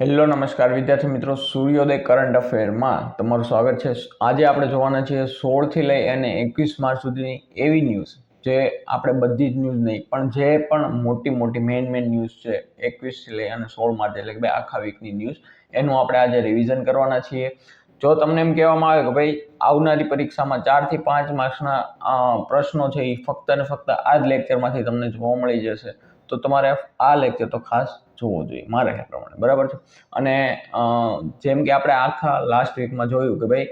Hello નમસ્કાર વિદ્યાર્થી મિત્રો, સૂર્યોદય કરંટ અફેરમાં તમારું સ્વાગત છે। આજે આપણે જોવાના છીએ 16થી લઈ અને 21 માર્ચ સુધીની એવી ન્યૂઝ જે આપણે બધી જ ન્યૂઝ નહીં પણ જે પણ મોટી મેઇન ન્યૂઝ છે 21થી લઈ અને 16 માર્ચ એટલે કે આખા વીકની ન્યૂઝ એનું આપણે આજે રિવિઝન કરવાના છીએ। જો તમને એમ કહેવામાં આવે કે ભાઈ આવનારી પરીક્ષામાં 4 થી 5 માર્ક્સના પ્રશ્નો છે એ ફક્ત ને ફક્ત આ જ લેક્ચરમાંથી તમને જોવા મળી જશે તો તમારે આ લેક્ચર તો ખાસ જોવો જોઈએ મારા ખ્યાલ પ્રમાણે, બરાબર છે। અને જેમ કે આપણે આખા લાસ્ટ વીકમાં જોયું કે ભાઈ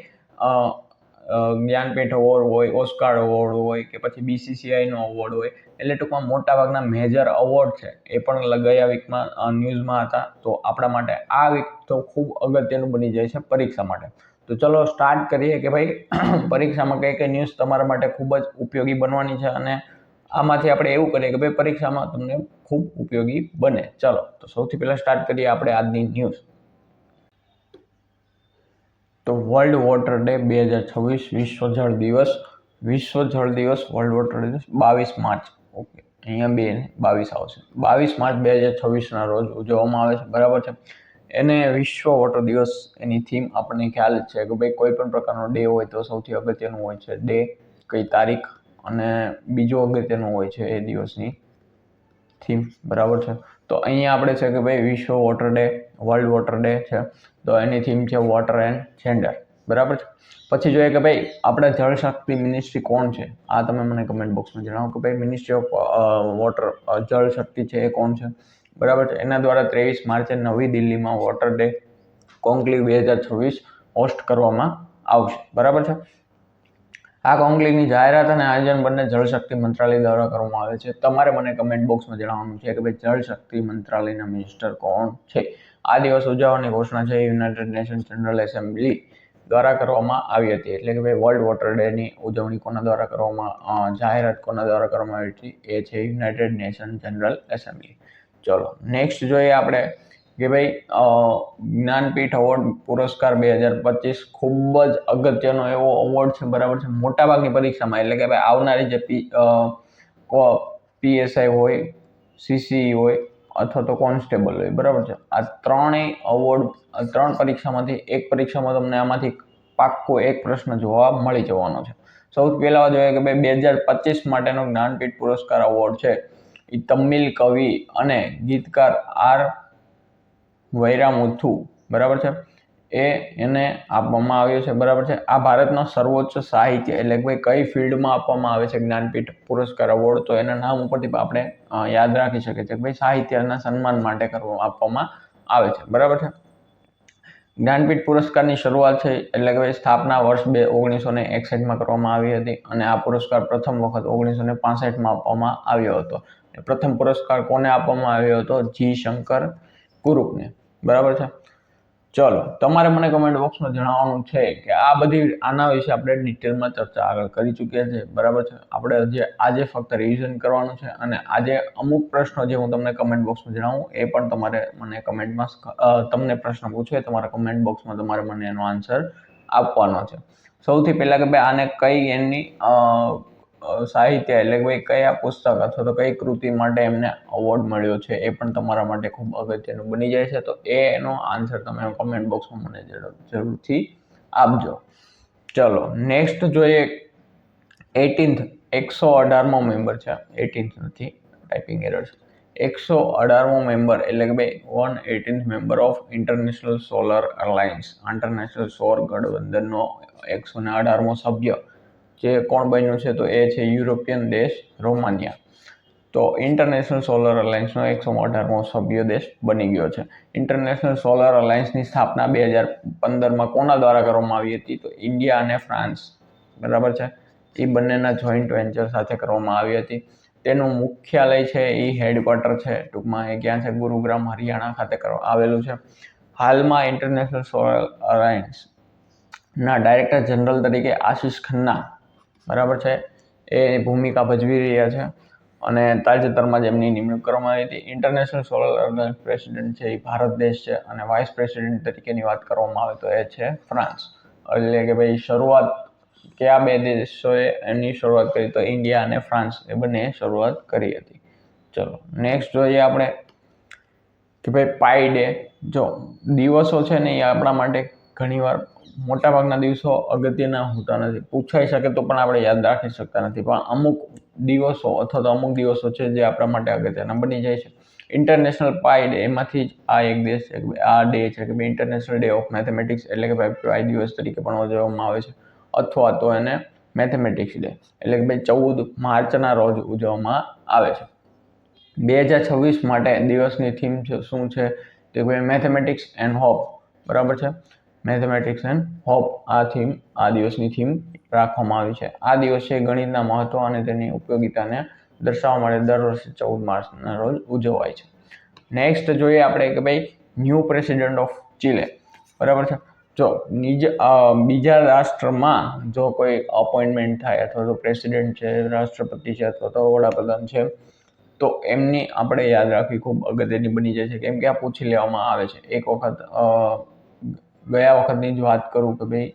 જ્ઞાનપીઠ એવોર્ડ હોય, ઓસ્કાર એવોર્ડ હોય કે પછી BCCIનો એવોર્ડ હોય, એટલે ટૂંકમાં મોટાભાગના મેજર એવોર્ડ છે એ પણ ગયા વીકમાં ન્યૂઝમાં હતા। તો આપણા માટે આ વીક તો ખૂબ અગત્યનું બની જાય છે પરીક્ષા માટે। તો ચલો સ્ટાર્ટ કરીએ કે ભાઈ પરીક્ષામાં કઈ કઈ ન્યૂઝ તમારા માટે ખૂબ જ ઉપયોગી બનવાની છે અને આમાંથી આપણે એવું કરીએ કે ભાઈ પરીક્ષામાં તમને ખૂબ ઉપયોગી બને। ચલો તો સૌથી પહેલા સ્ટાર્ટ કરીએ આપણે આજની ન્યૂઝ। તો વર્લ્ડ વોટર ડે 2026 વિશ્વ જળ દિવસ વર્લ્ડ વોટર દિવસ 22 માર્ચ, ઓકે અહીંયા 22 આવશે, 22 માર્ચ 2026ના રોજ ઉજવવામાં આવે છે, બરાબર છે। એને વિશ્વ વોટર દિવસ એની થીમ આપણને ખ્યાલ જ છે કે ભાઈ કોઈ પણ પ્રકારનો ડે હોય તો સૌથી અગત્યનું હોય છે ડે, કઈ તારીખ અને બીજું અગત્યનું હોય છે એ દિવસની થીમ, બરાબર છે। તો અહીંયા આપણે છે કે ભાઈ વિશ્વ water day, world water day છે તો એની થીમ છે વોટર એન્ડ જેન્ડર, બરાબર છે। પછી જોઈએ કે ભાઈ આપણે જળશક્તિ મિનિસ્ટ્રી કોણ છે, આ તમે મને કમેન્ટ બોક્સમાં જણાવો કે ભાઈ મિનિસ્ટ્રી ઓફ વોટર જળશક્તિ છે એ કોણ છે, બરાબર છે। એના દ્વારા 23 માર્ચે નવી દિલ્હીમાં વોટર ડે કોન્ક્લેવ 2026 હોસ્ટ કરવામાં આવશે, બરાબર છે। આ કોન્ક્લેવની જાહેરાત અને આયોજન બંને જળશક્તિ મંત્રાલય દ્વારા કરવામાં આવે છે। તમારે મને કમેન્ટ બોક્સમાં જણાવવાનું છે કે ભાઈ જળશક્તિ મંત્રાલયના મિનિસ્ટર કોણ છે। આ દિવસ ઉજવવાની ઘોષણા છે યુનાઇટેડ નેશન જનરલ એસેમ્બલી દ્વારા કરવામાં આવી હતી, એટલે કે ભાઈ વર્લ્ડ વોટર ડેની ઉજવણી કોના દ્વારા કરવામાં, જાહેરાત કોના દ્વારા કરવામાં આવી હતી, એ છે યુનાઇટેડ નેશન જનરલ એસેમ્બલી। ચલો નેક્સ્ટ જોઈએ આપણે કે ભાઈ જ્ઞાનપીઠ એવોર્ડ પુરસ્કાર 2025 ખૂબ જ અગત્યનો એવો એવોર્ડ છે, બરાબર છે। મોટાભાગની પરીક્ષામાં એટલે કે ભાઈ આવનારી જે PSI હોય, CCE હોય અથવા તો કોન્સ્ટેબલ હોય, બરાબર છે, આ ત્રણેય એવોર્ડ 3 પરીક્ષામાંથી એક પરીક્ષામાં તમને આમાંથી પાક્કો એક પ્રશ્ન જોવા મળી જવાનો છે। સૌથી પહેલા જોઈએ કે ભાઈ 2025 માટેનો જ્ઞાનપીઠ પુરસ્કાર એવોર્ડ છે એ તમિલ કવિ અને ગીતકાર આર વૈરામુથુ, બરાબર છે, એને આપવામાં આવ્યો છે, બરાબર છે। આ ભારતનો સર્વોચ્ચ સાહિત્ય એટલે કે ભાઈ કઈ ફિલ્ડમાં આપવામાં આવે છે જ્ઞાનપીઠ પુરસ્કાર એવોર્ડ, તો એના નામ ઉપરથી આપણે યાદ રાખી શકીએ છીએ કે ભાઈ સાહિત્યના સન્માન માટે આપવામાં આવે છે, બરાબર છે। જ્ઞાનપીઠ પુરસ્કારની શરૂઆત છે એટલે કે ભાઈ સ્થાપના વર્ષ 1961માં કરવામાં આવી હતી અને આ પુરસ્કાર પ્રથમ વખત 1965માં આપવામાં આવ્યો હતો। પ્રથમ પુરસ્કાર કોને આપવામાં આવ્યો હતો? જી શંકર કુરુપને, બરાબર છે। ચલો તમારે મને કમેન્ટ બોક્સમાં જણાવવાનું છે કે આ બધી આના વિશે આપણે ડિટેલમાં ચર્ચા આગળ કરી ચૂક્યા છે, બરાબર છે। આપણે આજે ફક્ત રિવિઝન કરવાનું છે અને આજે અમુક પ્રશ્નો જે હું તમને કમેન્ટ બોક્સમાં જણાવું એ પણ તમારે મને કમેન્ટમાં, તમને પ્રશ્ન પૂછે તમારા કમેન્ટ બોક્સમાં તમારે મને એનો આન્સર આપવાનો છે। સૌથી પહેલા કે ભાઈ આને કઈ એમની સાહિત્ય એટલે કે ભાઈ કયા પુસ્તક અથવા તો કઈ કૃતિ માટે એમને એવોર્ડ મળ્યો છે એ પણ તમારા માટે ખૂબ અગત્યનું બની જાય છે, તો એનો આન્સર તમે કમેન્ટ બોક્સમાં મને જરૂરથી આપજો। ચલો નેક્સ્ટ જોઈએ 118મો મેમ્બર છે, 18 નથી, ટાઈપિંગ એરર છે, 118મો મેમ્બર એટલે કે ભાઈ 118th member of international solar alliance, આંતરરાષ્ટ્રીય સૌર ગઠબંધનનો 118મો સભ્ય જે કોણ બન્યું છે, તો એ છે યુરોપિયન દેશ રોમાનિયા। તો ઇન્ટરનેશનલ સોલર અલાયન્સનો 118મો સભ્ય દેશ બની ગયો છે। ઇન્ટરનેશનલ સોલર અલાયન્સની સ્થાપના 2015માં કોના દ્વારા કરવામાં આવી હતી? તો ઇન્ડિયા અને ફ્રાન્સ, બરાબર છે, એ બંનેના જોઈન્ટ વેન્ચર સાથે કરવામાં આવી હતી। તેનું મુખ્યાલય છે એ હેડક્વાર્ટર છે ટૂંકમાં એ ક્યાં છે? ગુરુગ્રામ હરિયાણા ખાતે આવેલું છે। હાલમાં ઇન્ટરનેશનલ સોલર અલાયન્સના ડાયરેક્ટર જનરલ તરીકે આશિષ ખન્ના, બરાબર છે, એ ભૂમિકા ભજવી રહ્યા છે અને તાજેતરમાં જ એમની નિમણૂક કરવામાં આવી હતી। ઇન્ટરનેશનલ સોલર અલાયન્સ પ્રેસિડેન્ટ છે એ ભારત દેશ છે અને વાઇસ પ્રેસિડેન્ટ તરીકેની વાત કરવામાં આવે તો એ છે ફ્રાન્સ। એટલે કે ભાઈ શરૂઆત કયા બે દેશોએ એની શરૂઆત કરી? તો ઇન્ડિયા અને ફ્રાન્સ એ બંને શરૂઆત કરી હતી। ચલો નેક્સ્ટ જોઈએ આપણે કે ભાઈ પાઈ ડે, જો દિવસો છે ને એ આપણા માટે ઘણીવાર મોટાભાગના દિવસો અગત્યના હોતા નથી, પૂછાઈ શકે તો પણ આપણે યાદ રાખી શકતા નથી, પણ અમુક દિવસો અથવા તો અમુક દિવસો છે જે આપણા માટે અગત્યના બની જાય છે. ઇન્ટરનેશનલ પાઈ ડે એમાંથી જ આ એક દેશ છે કે આ ડે છે કે ભાઈ ઇન્ટરનેશનલ ડે ઓફ મેથેમેટિક્સ, એટલે કે ભાઈ પાઈ દિવસ તરીકે પણ ઉજવવામાં આવે છે, અથવા તો એને મેથેમેટિક્સ ડે એટલે કે ભાઈ 14 માર્ચના રોજ ઉજવવામાં આવે છે. 2026 માટે દિવસની થીમ શું છે કે ભાઈ મેથેમેટિક્સ એન્ડ હોપ, બરાબર છે. મેથેમેટિક્સ એન્ડ હોપ આ થીમ, આ દિવસની થીમ રાખવામાં આવી છે. આ દિવસે ગણિતના મહત્વ અને તેની ઉપયોગિતાને દર્શાવવા માટે દર વર્ષે 14 માર્ચના રોજ ઉજવાય છે. નેક્સ્ટ જોઈએ આપણે કે ભાઈ ન્યૂ પ્રેસિડેન્ટ ઓફ ચીલે, બરાબર છે. જો બીજા રાષ્ટ્રમાં જો કોઈ અપોઇન્ટમેન્ટ થાય અથવા તો પ્રેસિડેન્ટ છે, રાષ્ટ્રપતિ છે અથવા તો વડાપ્રધાન છે, તો એમની આપણે યાદ રાખવી ખૂબ અગત્યની બની જાય છે, કેમ કે આ પૂછી લેવામાં આવે છે. એક વખત ગયા વખતની જ વાત કરું કે ભાઈ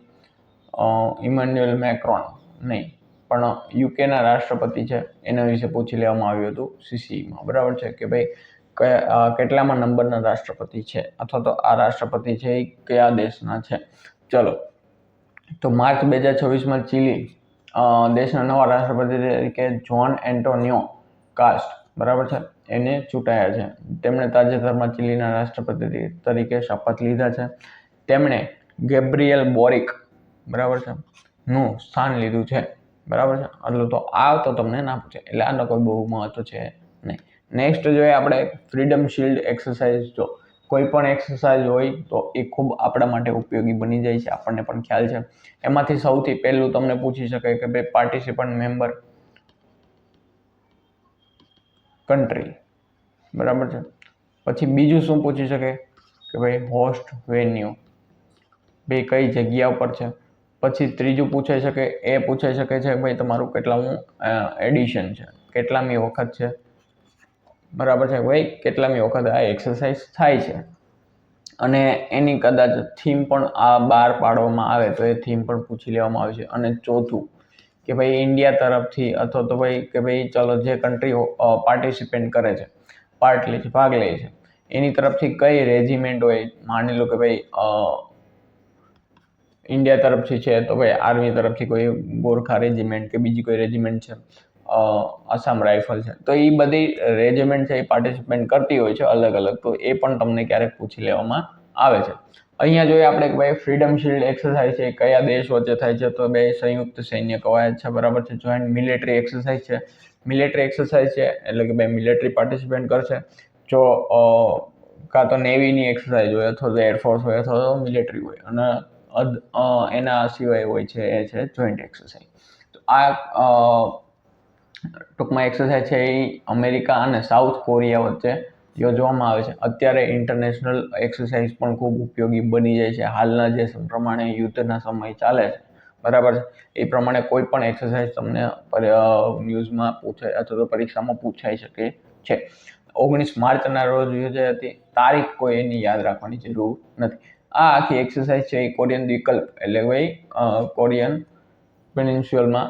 ઇમાન્યુએલ મેક્રોન નહીં પણ યુકેના રાષ્ટ્રપતિ છે એના વિશે પૂછી લેવામાં આવ્યું હતું સીસીમાં, બરાબર છે, કે ભાઈ કેટલામાં નંબરના રાષ્ટ્રપતિ છે અથવા તો આ રાષ્ટ્રપતિ છે એ કયા દેશના છે. ચલો, તો માર્ચ 2026માં ચીલી દેશના નવા રાષ્ટ્રપતિ તરીકે જોન એન્ટોનિયો કાસ્ટ, બરાબર છે, એને ચૂંટાયા છે. તેમણે તાજેતરમાં ચીલીના રાષ્ટ્રપતિ તરીકે શપથ લીધા છે. તેમણે ગેબ્રિયલ બોરિક, બરાબર છે, નું સ્થાન લીધું છે, બરાબર છે. એટલે તો આ તો તમને ના પૂછે, એટલે આનો કોઈ બહુ મહત્વ છે નહીં. નેક્સ્ટ જોઈએ આપણે ફ્રીડમ શિલ્ડ એક્સરસાઇઝ. જો કોઈ પણ એક્સરસાઇઝ હોય તો એ ખૂબ આપણા માટે ઉપયોગી બની જાય છે, આપણને પણ ખ્યાલ છે. એમાંથી સૌથી પહેલું તમને પૂછી શકાય કે ભાઈ પાર્ટિસિપન્ટ મેમ્બર કન્ટ્રી, બરાબર છે. પછી બીજું શું પૂછી શકે કે ભાઈ હોસ્ટ વેન્યુ, ભાઈ કઈ જગ્યા ઉપર છે. પછી ત્રીજું પૂછાઈ શકે, એ પૂછાઈ શકે છે ભાઈ તમારું કેટલામું એડિશન છે, કેટલામી વખત છે, બરાબર છે, ભાઈ કેટલામી વખત આ એક્સરસાઇઝ થાય છે. અને એની કદાચ થીમ પણ આ બહાર પાડવામાં આવે તો એ થીમ પણ પૂછી લેવામાં આવે છે. અને ચોથું કે ભાઈ ઇન્ડિયા તરફથી અથવા તો ભાઈ કે ભાઈ ચલો જે કન્ટ્રી પાર્ટિસિપેટ કરે છે, ભાગ લે છે, એની તરફથી કઈ રેજિમેન્ટ હોય, માની લો કે ભાઈ ઇન્ડિયા તરફથી છે તો ભાઈ આર્મી તરફથી કોઈ ગોરખા રેજિમેન્ટ કે બીજી કોઈ રેજિમેન્ટ છે, આસામ રાઇફલ છે, તો એ બધી રેજિમેન્ટ છે એ પાર્ટિસિપેટ કરતી હોય છે અલગ અલગ, તો એ પણ તમને ક્યારેક પૂછી લેવામાં આવે છે. અહીંયા જોઈએ આપણે કે ભાઈ ફ્રીડમ શિલ્ડ એક્સરસાઇઝ છે કયા દેશ વચ્ચે થાય છે, તો બે સંયુક્ત સૈન્ય કવાયત છે, બરાબર છે. જોઈન્ટ મિલિટરી એક્સરસાઇઝ છે, મિલિટરી એક્સરસાઇઝ છે એટલે કે ભાઈ મિલિટરી પાર્ટિસિપેટ કરશે. જો કાં તો નેવીની એક્સરસાઇઝ હોય અથવા તો એરફોર્સ હોય અથવા તો મિલિટરી હોય, અને એના સિવાય હોય છે એ છે જોઈન્ટ એક્સરસાઇઝ. તો આ ટૂંકમાં એક્સરસાઇઝ છે એ અમેરિકા અને સાઉથ કોરિયા વચ્ચે યોજવામાં આવે છે. અત્યારે ઇન્ટરનેશનલ એક્સરસાઇઝ પણ ખૂબ ઉપયોગી બની જાય છે. હાલના જે પ્રમાણે યુદ્ધના સમય ચાલે છે, બરાબર છે, એ પ્રમાણે કોઈ પણ એક્સરસાઇઝ તમને ન્યૂઝમાં પૂછાય અથવા તો પરીક્ષામાં પૂછાઈ શકે છે. 19 માર્ચના રોજ યોજાઈ હતી, તારીખ કોઈ એની યાદ રાખવાની જરૂર નથી. આ આખી એક્સરસાઇઝ છે એ કોરિયન દ્વીપકલ્પ એટલે ભાઈ કોરિયન પેનિન્સ્યુલમાં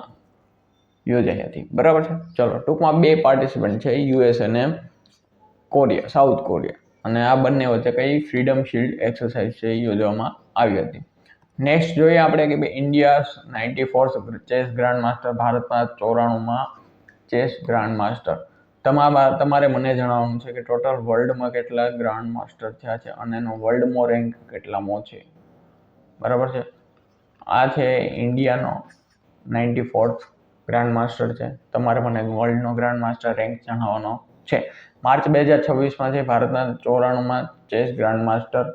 યોજાઈ હતી, બરાબર છે. ચલો, ટૂંકમાં બે પાર્ટિસિપન્ટ છે યુએસ અને કોરિયા, સાઉથ કોરિયા, અને આ બંને વચ્ચે કઈ ફ્રીડમ શિલ્ડ એક્સરસાઇઝ છે એ યોજવામાં આવી હતી. નેક્સ્ટ જોઈએ આપણે કે ભાઈ India 94th chess grand master, ભારતના 94માં ચેસ ગ્રાન્ડ માસ્ટર. તમારે મને જણાવવાનું છે કે ટોટલ વર્લ્ડમાં કેટલા ગ્રાન્ડ માસ્ટર થયા છે અને એનો વર્લ્ડમાં રેન્ક કેટલામો છે, બરાબર છે. આ છે ઇન્ડિયાનો 94th ગ્રાન્ડ માસ્ટર છે. તમારે મને વર્લ્ડનો ગ્રાન્ડ માસ્ટર રેન્ક જણાવવાનો છે. માર્ચ 2026માં છે ભારતના 94માં ચેસ ગ્રાન્ડ માસ્ટર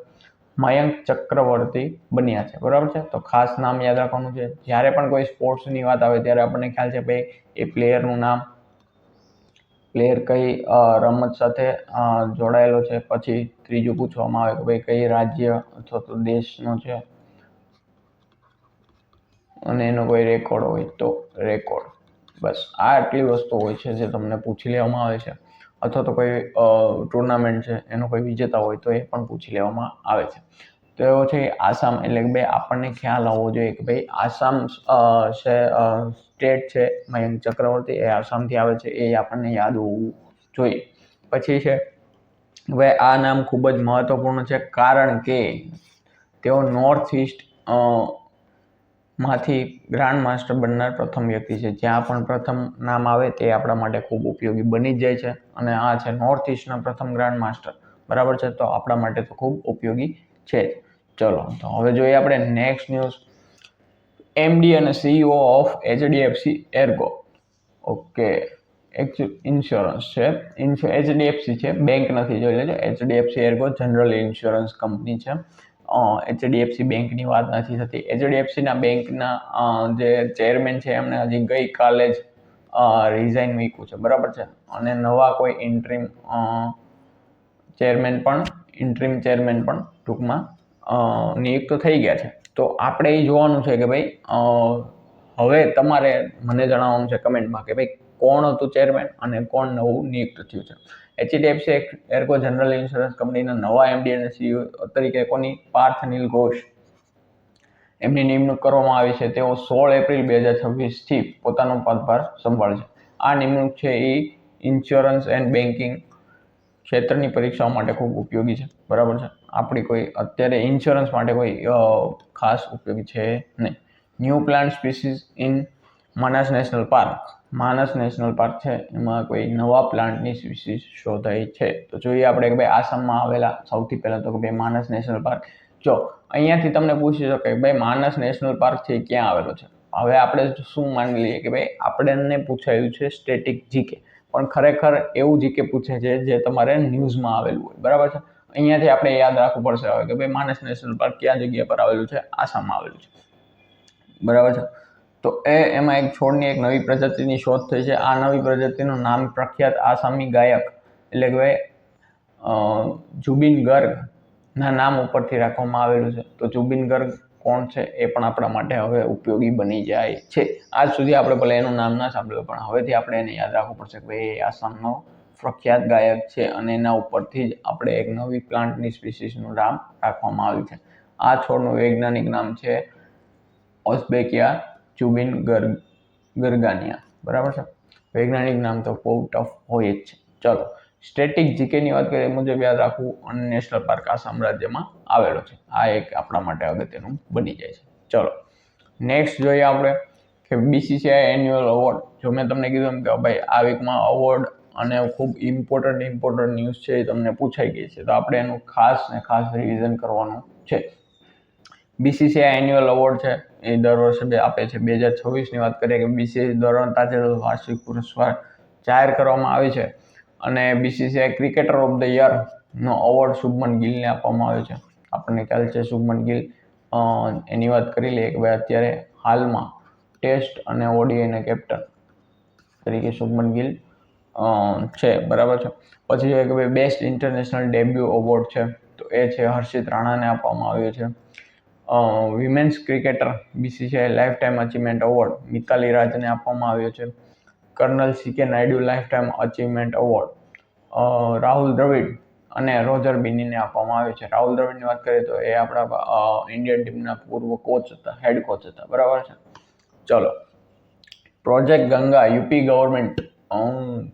મયંક ચક્રવર્તી બન્યા છે, બરાબર છે. તો ખાસ નામ યાદ રાખવાનું છે. જ્યારે પણ કોઈ સ્પોર્ટ્સની વાત આવે ત્યારે આપણને ખ્યાલ છે ભાઈ એ પ્લેયરનું નામ, પ્લેયર કઈ રમત સાથે જોડાયેલો છે. પછી ત્રીજું પૂછવામાં આવે કે ભાઈ કઈ રાજ્ય અથવા તો દેશનો છે, અને એનો કોઈ રેકોર્ડ હોય તો રેકોર્ડ. બસ આ આટલી વસ્તુ હોય છે જે તમને પૂછી લેવામાં આવે છે. અથવા તો કોઈ ટુર્નામેન્ટ છે એનો કોઈ વિજેતા હોય તો એ પણ પૂછી લેવામાં આવે છે. તો એવો છે આસામ, એટલે કે ભાઈ આપણને ખ્યાલ આવવો જોઈએ કે ભાઈ આસામ સ્ટેટ છે, મયંક ચક્રવર્તી એ આસામથી આવે છે, એ આપણને યાદ હોવું જોઈએ. પછી છે હવે આ નામ ખૂબ જ મહત્વપૂર્ણ છે, કારણ કે તેઓ નોર્થ ઇસ્ટ માંથી ગ્રાન્ડ માસ્ટર બનનાર પ્રથમ વ્યક્તિ છે. જ્યાં પણ પ્રથમ નામ આવે તે આપણા માટે ખૂબ ઉપયોગી બની જ જાય છે, અને આ છે નોર્થ ઇસ્ટના પ્રથમ ગ્રાન્ડ માસ્ટર, બરાબર છે. તો આપણા માટે તો ખૂબ ઉપયોગી છે. ચલો, તો હવે જોઈએ આપણે નેક્સ્ટ ન્યૂઝ. એમડી અને CEO of HDFC Ergo. Okay, insurance છે, એચડીએફસી છે, બેંક નથી, જોઈ લેજો. HDFC Ergo general insurance company છે. એચડીએફસી બેંકની વાત નથી થતી. એચડીએફસીના બેંકના જે ચેરમેન છે એમને હજી ગઈકાલે જ રિઝાઇન મૂક્યું છે, બરાબર છે. અને નવા કોઈ ઇન્ટ્રીમ ચેરમેન પણ ટૂંકમાં નિયુક્ત થઈ ગયા છે. તો આપણે એ જોવાનું છે કે ભાઈ હવે તમારે મને જણાવવાનું છે કમેન્ટમાં કે ભાઈ કોણ હતું ચેરમેન અને કોણ નવું નિયુક્ત થયું છે. એચડીએફસી એર્ગો જનરલ ઇન્સ્યોરન્સ કંપનીના નવા એમડી અને સીઈઓ તરીકે કોની પાર્થ નીલ ઘોષ એમની નિમણૂક કરવામાં આવી છે. તેઓ 16 એપ્રિલ 2026 થી પોતાનો પદભાર સંભાળશે. આ નિમણૂક છે એ ઇન્સ્યોરન્સ એન્ડ બેન્કિંગ ક્ષેત્રની પરીક્ષાઓ માટે ખૂબ ઉપયોગી છે, બરાબર છે. આપણી કોઈ અત્યારે ઇન્સ્યોરન્સ માટે કોઈ ખાસ ઉપયોગી છે નહીં. ન્યૂ પ્લાન્ટ સ્પીસીસ ઇન માનસ નેશનલ પાર્ક. માનસ નેશનલ પાર્ક છે એમાં કોઈ નવા પ્લાન્ટની સ્પીસીસ શોધાઈ છે. તો જોઈએ આપણે કે ભાઈ આસામમાં આવેલા સૌથી પહેલા તો કે ભાઈ માનસ નેશનલ પાર્ક. જો અહીંયાથી તમને પૂછી શકે કે ભાઈ માનસ નેશનલ પાર્ક છે એ ક્યાં આવેલો છે. હવે આપણે શું માની લઈએ કે ભાઈ આપણને પૂછાયું છે સ્ટેટિક જીકે, પણ ખરેખર એવું જીકે પૂછે છે જે તમારે ન્યૂઝમાં આવેલું હોય, બરાબર છે. અહીંયાથી આપણે યાદ રાખવું પડશે હવે કે ભાઈ માનસ નેશનલ પાર્ક કયા જગ્યા પર આવેલું છે, આસામમાં આવેલું છે, બરાબર છે. તો એમાં એક છોડની એક નવી પ્રજાતિની શોધ થઈ છે. આ નવી પ્રજાતિનું નામ પ્રખ્યાત આસામી ગાયક એટલે કે ભાઈ જુબિન ગર્ગ ના નામ ઉપરથી રાખવામાં આવેલું છે. તો જુબિન ગર્ગ કોણ છે એ પણ આપણા માટે હવે ઉપયોગી બની જાય છે. આજ સુધી આપણે ભલે એનું નામ ના સાંભળ્યું, પણ હવેથી આપણે એને યાદ રાખવું પડશે કે ભાઈ એ આસામનો પ્રખ્યાત ગાયક છે અને એના ઉપરથી જ આપણે એક નવી પ્લાન્ટની સ્પીસીસનું નામ રાખવામાં આવ્યું છે. આ છોડનું વૈજ્ઞાનિક નામ છે ઓસ્બેકિયા જુબિન ગર્ગાનિયા, બરાબર છે. વૈજ્ઞાનિક નામ તો બહુ ટફ હોય જ છે. ચલો, સ્ટેટિક જીકેની વાત કરીએ મુજબ યાદ રાખવું, અને નેશનલ પાર્ક આસામ રાજ્યમાં આવેલો છે. આ એક આપણા માટે અગત્યનું બની જાય છે. ચલો, નેક્સ્ટ જોઈએ આપણે કે બીસીસીઆઈ એન્યુઅલ અવોર્ડ. જો મેં તમને કીધું એમ કે ભાઈ આ વીકમાં અવોર્ડ અને ખૂબ ઇમ્પોર્ટન્ટ ન્યૂઝ છે એ તમને પૂછાઈ ગઈ છે, તો આપણે એનું ખાસ રિવિઝન કરવાનું છે. બીસીસીઆઈ એન્યુઅલ અવોર્ડ છે એ દર વર્ષે આપે છે. 2026ની વાત કરીએ કે બીસીસીઆઈ દ્વારા તાજેતર વાર્ષિક પુરસ્કાર જાહેર કરવામાં આવી છે, અને બીસીસીઆઈ ક્રિકેટર ઓફ ધ યરનો અવોર્ડ શુભમન ગિલને આપવામાં આવ્યો છે. આપણને ખ્યાલ છે શુભમન ગિલ, એની વાત કરી લઈએ કે ભાઈ અત્યારે હાલમાં ટેસ્ટ અને ઓડીઆઈના કેપ્ટન તરીકે શુભમન ગિલ છે, બરાબર છે. પછી કે ભાઈ બેસ્ટ ઇન્ટરનેશનલ ડેબ્યુ અવોર્ડ છે, તો એ છે હર્ષિત રાણાને આપવામાં આવ્યો છે. Women's cricketer BCCI lifetime achievement award Mithali રાજને આપવામાં આવ્યો છે. Colonel CK Naidu lifetime achievement award Rahul Dravid અને રોજર બિનીને આપવામાં આવ્યો છે. રાહુલ દ્રવિડની વાત કરીએ તો એ આપણા ઇન્ડિયન ટીમના પૂર્વ કોચ હતા, હેડ કોચ હતા, બરાબર છે. ચલો, પ્રોજેક્ટ ગંગા યુપી ગવર્મેન્ટ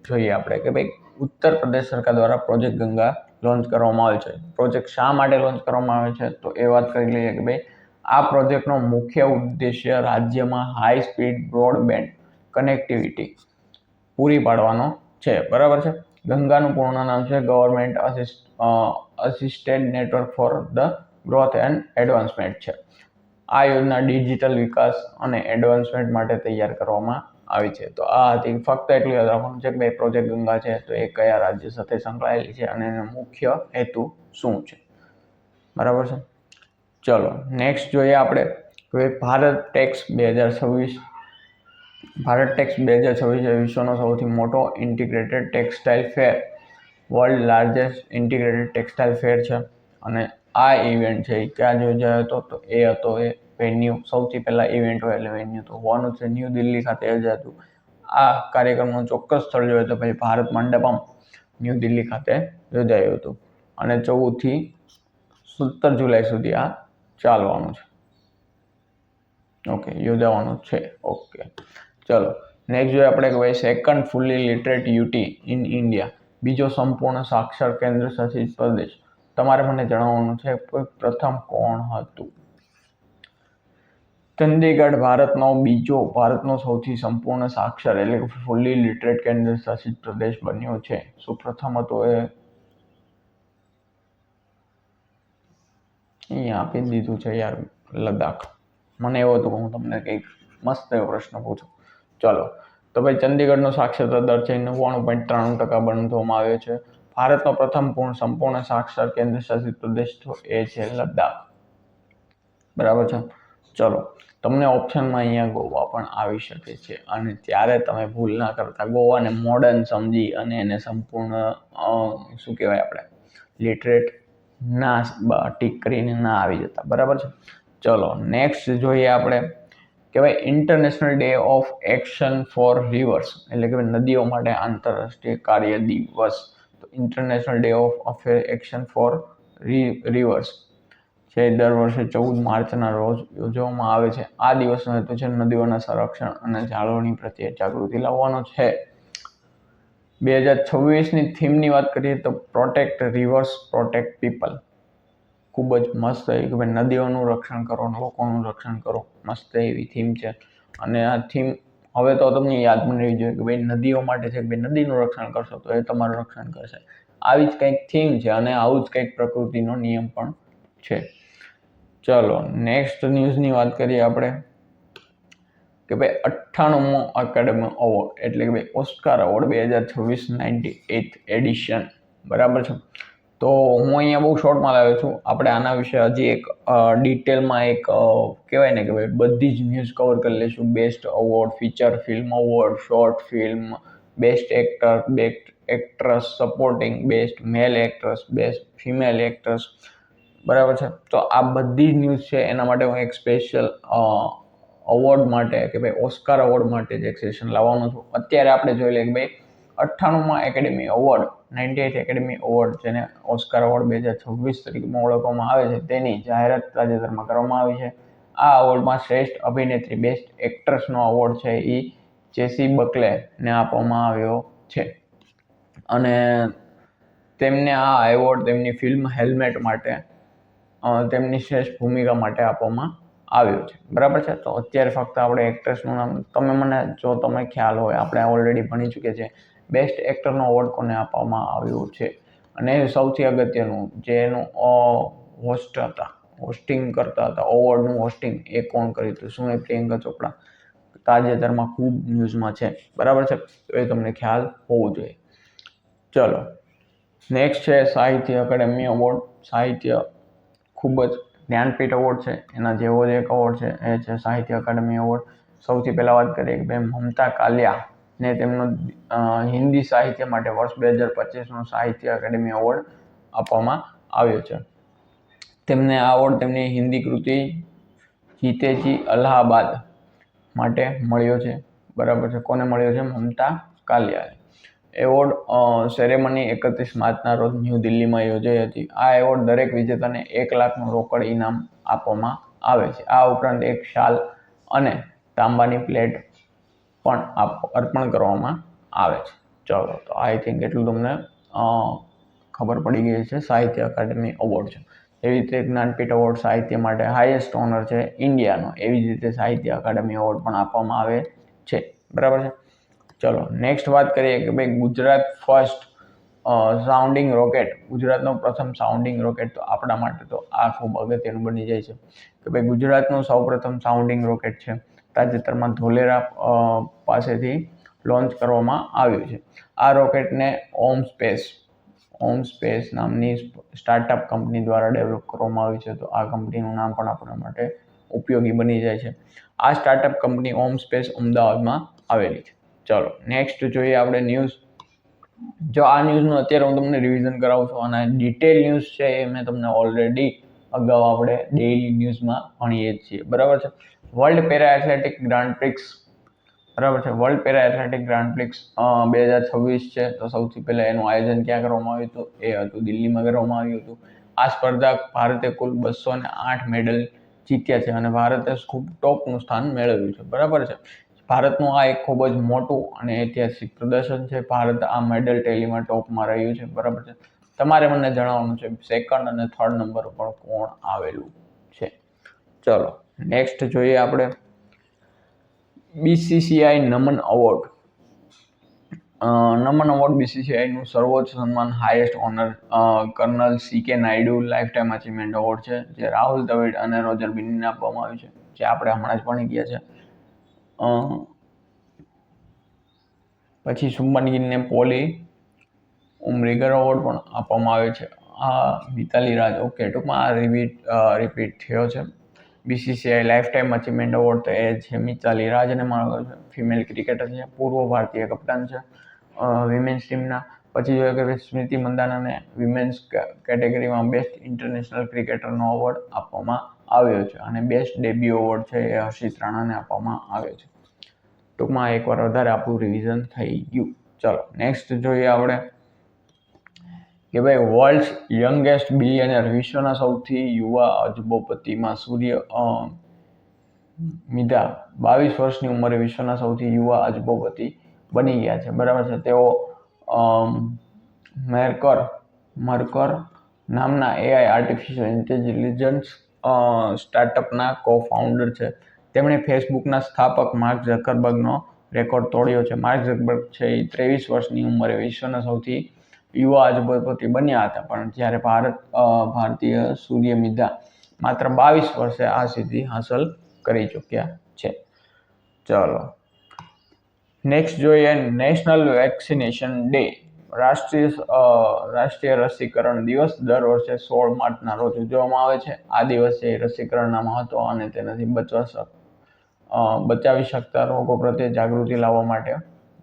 જોઈએ આપણે કે ભાઈ ઉત્તર પ્રદેશ સરકાર દ્વારા પ્રોજેક્ટ ગંગા લોન્ચ કરવામાં આવે છે. પ્રોજેક્ટ શા માટે લોન્ચ કરવામાં આવે છે તો એ વાત કરી લઈએ કે ભાઈ આ પ્રોજેક્ટનો મુખ્ય ઉદ્દેશ્ય રાજ્યમાં હાઈ સ્પીડ બ્રોડબેન્ડ કનેક્ટિવિટી પૂરી પાડવાનો છે, બરાબર છે. ગંગાનું પૂર્ણ નામ છે government assisted network for the growth and advancement છે. આ યોજના ડિજિટલ વિકાસ અને એડવાન્સમેન્ટ માટે તૈયાર કરવામાં આવી છે. તો આ હતી, ફક્ત એટલું યાદ રાખવાનું છે કે ભાઈ પ્રોજેક્ટ ગંગા છે તો એ કયા રાજ્ય સાથે સંકળાયેલી છે અને એનો મુખ્ય હેતુ શું છે, બરાબર છે. ચલો, નેક્સ્ટ જોઈએ આપણે કે ભારત ટેક્સ 2026. ભારત ટેક્સ 2026 એ વિશ્વનો સૌથી મોટો ઇન્ટિગ્રેટેડ ટેક્સટાઇલ ફેર, વર્લ્ડ લાર્જેસ્ટ ઇન્ટિગ્રેટેડ ટેક્સટાઇલ ફેર છે. અને આ ઇવેન્ટ છે એ ક્યાં યોજાયો હતો તો એ હતો એ વેન્યુ, સૌથી પહેલા ઇવેન્ટ હોય એટલે વેન્યુ તો હોવાનું છે ન્યૂ દિલ્હી ખાતે યોજાતું. આ કાર્યક્રમનું ચોક્કસ સ્થળ જોઈએ તો પછી ભારત મંડપમ ન્યૂ દિલ્હી ખાતે યોજાયું હતું, અને 14 થી 17 જુલાઈ સુધી આ ચાલવાનું છે. ઓકે, યોજાવાનું છે. ઓકે, ચલો નેક્સ્ટ જોઈએ આપણે કે ભાઈ second fully literate UT in India. બીજો સંપૂર્ણ સાક્ષર કેન્દ્ર શાસિત પ્રદેશ. તમારે મને જણાવવાનું છે કે પ્રથમ કોણ હતું. ચંદીગઢ ભારતનો સૌથી સંપૂર્ણ સાક્ષર એટલે કે ફુલ્લી લિટરેટ કેન્દ્ર શાસિત પ્રદેશ બન્યો છે. શું પ્રથમ હતો એ અહીંયા આપી દીધું છે યાર, લદ્દાખ. મને એવું હતું કે હું તમને કંઈક મસ્ત એવો પ્રશ્ન પૂછું. ચલો તો ભાઈ ચંદીગઢનો સાક્ષરતા દર છે 99.93% બનાવવામાં આવ્યો છે. ભારતનો પ્રથમ સંપૂર્ણ સાક્ષર કેન્દ્ર શાસિત પ્રદેશ તો એ છે લદ્દાખ. બરાબર છે. ચલો તમને ઓપ્શનમાં અહીંયા ગોવા પણ આવી શકે છે અને ત્યારે તમે ભૂલ ના કરતા ગોવાને મોડર્ન સમજી અને એને સંપૂર્ણ શું કહેવાય આપણે લિટરેટ ના ટીક કરીને ના આવી જતા. બરાબર છે. ચલો નેક્સ્ટ જોઈએ આપણે કે ભાઈ international day of action for rivers એટલે કે નદીઓ માટે આંતરરાષ્ટ્રીય કાર્ય દિવસ. તો international day of action for rivers છે દર વર્ષે 14 માર્ચના રોજ યોજવામાં આવે છે. આ દિવસનો હેતુ છે નદીઓના સંરક્ષણ અને જાળવણી પ્રત્યે જાગૃતિ લાવવાનો છે. 2026ની થીમની વાત કરીએ તો પ્રોટેક્ટ રિવર્સ પ્રોટેક્ટ પીપલ. ખૂબ જ મસ્ત કે ભાઈ નદીઓનું રક્ષણ કરો, લોકોનું રક્ષણ કરો. મસ્ત એવી થીમ છે અને આ થીમ હવે તો તમને યાદ પણ રહેવી જોઈએ કે ભાઈ નદીઓ માટે છે કે ભાઈ નદીનું રક્ષણ કરશો તો એ તમારું રક્ષણ કરશે. આવી જ કંઈક થીમ છે અને આવું જ કંઈક પ્રકૃતિનો નિયમ પણ છે. ચલો નેક્સ્ટ ન્યૂઝની વાત કરીએ આપણે કે ભાઈ 98મો એકેડમી એવોર્ડ એટલે કે ભાઈ ઓસ્કાર એવોર્ડ 2026 98th એડિશન. બરાબર છે. તો હું અહીંયા બહુ શોર્ટમાં લાવ્યો છું. આપણે આના વિશે હજી એક ડિટેલમાં એક કહેવાય ને કે ભાઈ બધી જ ન્યૂઝ કવર કરી લઈશું. Best award, feature film award, short film, best actor, best actress supporting, best male actress, best female actress. બરાબર છે. તો આ બધી જ ન્યૂઝ છે એના માટે હું એક સ્પેશિયલ અવોર્ડ માટે કે ભાઈ ઓસ્કાર એવોર્ડ માટે જ એક સેશન લાવવાનો છું. અત્યારે આપણે જોઈ લઈએ કે ભાઈ 98મા Academy Award 98th Academy Award જેને ઓસ્કાર એવોર્ડ 2026 તરીકે ઓળખવામાં આવે છે તેની જાહેરાત તાજેતરમાં કરવામાં આવી છે. આ એવોર્ડમાં શ્રેષ્ઠ અભિનેત્રી બેસ્ટ એક્ટ્રેસનો એવોર્ડ છે એ જેસી બકલેને આપવામાં આવ્યો છે અને તેમને આ એવોર્ડ તેમની ફિલ્મ હેલ્મેટ માટે તેમની શ્રેષ્ઠ ભૂમિકા માટે આપવામાં આવ્યો છે. બરાબર છે. તો અત્યારે ફક્ત આપણે એક્ટ્રેસનું નામ તમે ખ્યાલ હોય આપણે ઓલરેડી ભણી ચૂક્યા છે બેસ્ટ એક્ટરનો એવોર્ડ કોને આપવામાં આવ્યો છે અને સૌથી અગત્યનું જેનું હોસ્ટિંગ કરતા હતા એવોર્ડનું હોસ્ટિંગ એ કોણ કર્યું હતું? શું એ પ્રિયંકા ચોપડા? તાજેતરમાં ખૂબ ન્યૂઝમાં છે. બરાબર છે. તો એ તમને ખ્યાલ હોવું જોઈએ. ચલો નેક્સ્ટ છે સાહિત્ય એકેડમી એવોર્ડ. સાહિત્ય ખૂબ જ જ્ઞાનપીઠ એવોર્ડ છે એના જેવો જ એક એવોર્ડ છે એ છે સાહિત્ય એકેડમી એવોર્ડ. સૌથી પહેલાં વાત કરીએ કે ભાઈ મમતા કાલિયાને તેમનો હિન્દી સાહિત્ય માટે વર્ષ 2025નો સાહિત્ય એકેડમી એવોર્ડ આપવામાં આવ્યો છે. તેમને આ એવોર્ડ તેમની હિન્દી કૃતિ જીતેજી અલ્હાબાદ માટે મળ્યો છે. બરાબર છે. કોને મળ્યો છે? મમતા કાલિયા. એવોર્ડ સેરેમની 31 માર્ચના રોજ ન્યૂ દિલ્હીમાં યોજાઈ હતી. આ એવોર્ડ દરેક વિજેતાને 1 લાખનું રોકડ ઇનામ આપવામાં આવે છે. આ ઉપરાંત એક શાલ અને તાંબાની પ્લેટ પણ અર્પણ કરવામાં આવે છે. ચલો તો આઈ થિંક એટલું તમને ખબર પડી ગઈ છે. સાહિત્ય એકેડમી એવોર્ડ છે. એવી રીતે જ્ઞાનપીઠ એવોર્ડ સાહિત્ય માટે હાઈએસ્ટ ઓનર છે ઇન્ડિયાનો. એવી જ રીતે સાહિત્ય એકેડમી એવોર્ડ પણ આપવામાં આવે છે. બરાબર છે. ચલો નેક્સ્ટ વાત કરીએ કે ભાઈ ગુજરાત ફર્સ્ટ સાઉન્ડિંગ રોકેટ. ગુજરાતનો પ્રથમ સાઉન્ડિંગ રોકેટ તો આપણા માટે તો આ ખૂબ અગત્યનું બની જાય છે કે ભાઈ ગુજરાતનું સૌપ્રથમ સાઉન્ડિંગ રોકેટ છે તાજેતરમાં ધોલેરા પાસેથી લોન્ચ કરવામાં આવ્યું છે. આ રોકેટને ઓમ સ્પેસ નામની સ્ટાર્ટઅપ કંપની દ્વારા ડેવલપ કરવામાં આવી છે. તો આ કંપનીનું નામ પણ આપણા માટે ઉપયોગી બની જાય છે. આ સ્ટાર્ટઅપ કંપની ઓમ સ્પેસ અમદાવાદમાં આવેલી છે. ચલો નેક્સ્ટ જોઈએ આપણે ન્યૂઝ. જો આ ન્યૂઝનું અત્યારે હું તમને રિવિઝન કરાવું છું અને ડિટેલ ન્યૂઝ છે એ મેં તમને ઓલરેડી અગાઉ આપણે ડેઇલી ન્યૂઝમાં ભણીએ જ છીએ. બરાબર છે. World para athletic grand prix. બરાબર છે. World para athletic grand prix 2026 છે. તો સૌથી પહેલાં એનું આયોજન ક્યાં કરવામાં આવ્યું હતું? એ હતું દિલ્હીમાં કરવામાં આવ્યું હતું. આ સ્પર્ધા ભારતે કુલ 208 મેડલ જીત્યા છે અને ભારતે ખૂબ ટોપનું સ્થાન મેળવ્યું છે. બરાબર છે. ભારતનું આ એક ખૂબ જ મોટું અને ઐતિહાસિક પ્રદર્શન છે. ભારત આ મેડલ ટેલીમાં ટોપમાં રહ્યું છે. બરાબર છે. તમારે મને જણાવવાનું છે સેકન્ડ અને થર્ડ નંબર પર કોણ આવેલું છે. ચલો નેક્સ્ટ જોઈએ આપણે BCCI નમન એવોર્ડ. નમન એવોર્ડ BCCI નું સર્વોચ્ચ સન્માન highest honour colonel CK Naidu lifetime achievement award છે, જે રાહુલ દ્રવિડ અને રોજર બિન્નીને આપવામાં આવ્યું છે, જે આપણે હમણાં જ ભણી ગયા છે. પછી શુભમન ગિલને પોલી ઉમરીગર એવોર્ડ પણ આપવામાં આવે છે. આ મિતાલી રાજ, ઓકે, ટૂંકમાં આ રિપીટ થયો છે. BCCI life time achievement award તો એ છે મિતાલી રાજને મળ્યો છે. ફિમેલ ક્રિકેટર છે, પૂર્વ ભારતીય કપ્તાન છે વિમેન્સ ટીમના. પછી જોઈએ કે સ્મૃતિ મંદાનાને વિમેન્સ કેટેગરીમાં બેસ્ટ ઇન્ટરનેશનલ ક્રિકેટરનો એવોર્ડ આપવામાં આવ્યો છે અને બેસ્ટ ડેબ્યુ એવોર્ડ છે એ હર્ષિત રાણાને આપવામાં આવ્યો છે. ટૂંકમાં એકવાર વધારે આપણું રિવિઝન થઈ ગયું. ચલો નેક્સ્ટ જોઈએ આપણે કે ભાઈ વર્લ્ડ્સ યંગેસ્ટ બિલિયનર, વિશ્વના સૌથી યુવા અજબોપતિમાં સૂર્ય મિધા 22 વર્ષની ઉંમરે વિશ્વના સૌથી યુવા અજબોપતિ બની ગયા છે. બરાબર છે. તેઓ મર્કર નામના AI આર્ટિફિશિયલ ઇન્ટેલિજન્સ સ્ટાર્ટઅપના કો-ફાઉન્ડર છે. તેમણે ફેસબુકના સ્થાપક માર્ક ઝકરબર્ગનો રેકોર્ડ તોડ્યો છે. માર્ક ઝકરબર્ગ છે એ 23 વર્ષની ઉંમરે વિશ્વના સૌથી યુવા અજબોપતિ બન્યા હતા, પણ જ્યારે ભારતીય સૂર્ય મિધા માત્ર 22 વર્ષે આ સિદ્ધિ હાંસલ કરી ચૂક્યા છે. ચલો નેક્સ્ટ જોઈએ નેશનલ વેક્સિનેશન ડે. રાષ્ટ્રીય રસીકરણ દિવસ દર વર્ષે 16 માર્ચના રોજ ઉજવવામાં આવે છે. આ દિવસે રસીકરણના મહત્વ અને તેનાથી બચાવી શકતા રોગો પ્રત્યે જાગૃતિ લાવવા માટે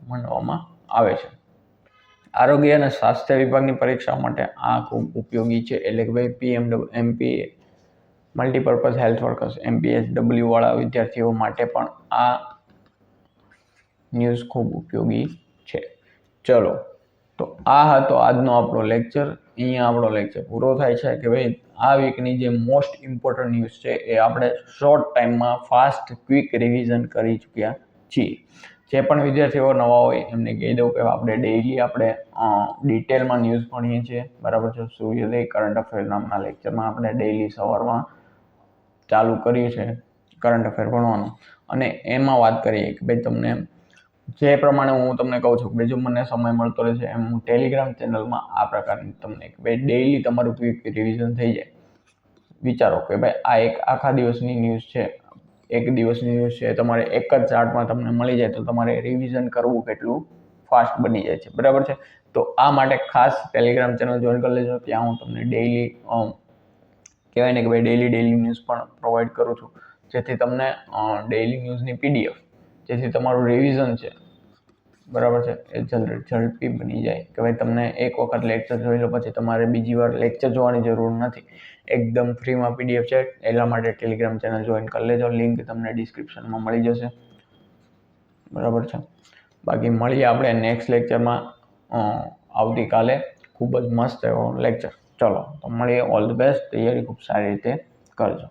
મનાવવામાં આવે છે. આરોગ્ય અને સ્વાસ્થ્ય વિભાગની પરીક્ષા માટે આ ખૂબ ઉપયોગી છે. એટલે કે ભાઈ MPA multipurpose health workers MPHW વાળા વિદ્યાર્થીઓ માટે પણ આ ન્યૂઝ ખૂબ ઉપયોગી છે. ચલો તો આ હતો આજનો આપણો લેક્ચર. અહીંયા આપણો લેક્ચર પૂરો થાય છે કે ભાઈ આ વીકની જે મોસ્ટ ઇમ્પોર્ટન્ટ ન્યૂઝ છે એ આપણે શોર્ટ ટાઈમમાં ફાસ્ટ ક્વિક રિવિઝન કરી ચૂક્યા છીએ. જે પણ વિદ્યાર્થીઓ નવા હોય એમને કહી દઉં કે આપણે ડેઇલી આપણે ડિટેલમાં ન્યૂઝ ભણીએ છીએ. બરાબર છે. સૂર્યોદય કરંટ અફેર નામના લેક્ચરમાં આપણે ડેઇલી સવારમાં ચાલુ કર્યું છે કરંટ અફેર ભણવાનું, અને એમાં વાત કરીએ કે ભાઈ તમને જે પ્રમાણે હું તમને કહું છું કે જો મને સમય મળતો રહેશે એમ હું ટેલિગ્રામ ચેનલમાં આ પ્રકારની તમને ભાઈ ડેઇલી તમારું ક્વિક રિવિઝન થઈ જાય. વિચારો કે ભાઈ આ એક આખા દિવસની ન્યૂઝ છે, એક દિવસની ન્યૂઝ છે, તમારે એક જ ચાર્ટમાં તમને મળી જાય તો તમારે રિવિઝન કરવું કેટલું ફાસ્ટ બની જાય છે. બરાબર છે. તો આ માટે ખાસ ટેલિગ્રામ ચેનલ જોઈન કરી લેજો. ત્યાં હું તમને ડેઇલી કહેવાય ને કે ભાઈ ડેઇલી ન્યૂઝ પણ પ્રોવાઈડ કરું છું, જેથી તમને ડેઇલી ન્યૂઝની PDF, જેથી તમારું રિવિઝન છે બરાબર છે એ ઝડપી બની જાય કે ભાઈ તમને એક વખત લેક્ચર જોઈ લો પછી તમારે બીજી વાર લેક્ચર જોવાની જરૂર નથી. એકદમ ફ્રીમાં PDF છે. એટલા માટે ટેલિગ્રામ ચેનલ જોઈન કરી લેજો. લિંક તમને ડિસ્ક્રિપ્શનમાં મળી જશે. બરાબર છે. બાકી મળીએ આપણે નેક્સ્ટ લેક્ચરમાં આવતીકાલે. ખૂબ જ મસ્ત એવો લેક્ચર. ચલો તો મળીએ. All the best. તૈયારી ખૂબ સારી રીતે કરજો.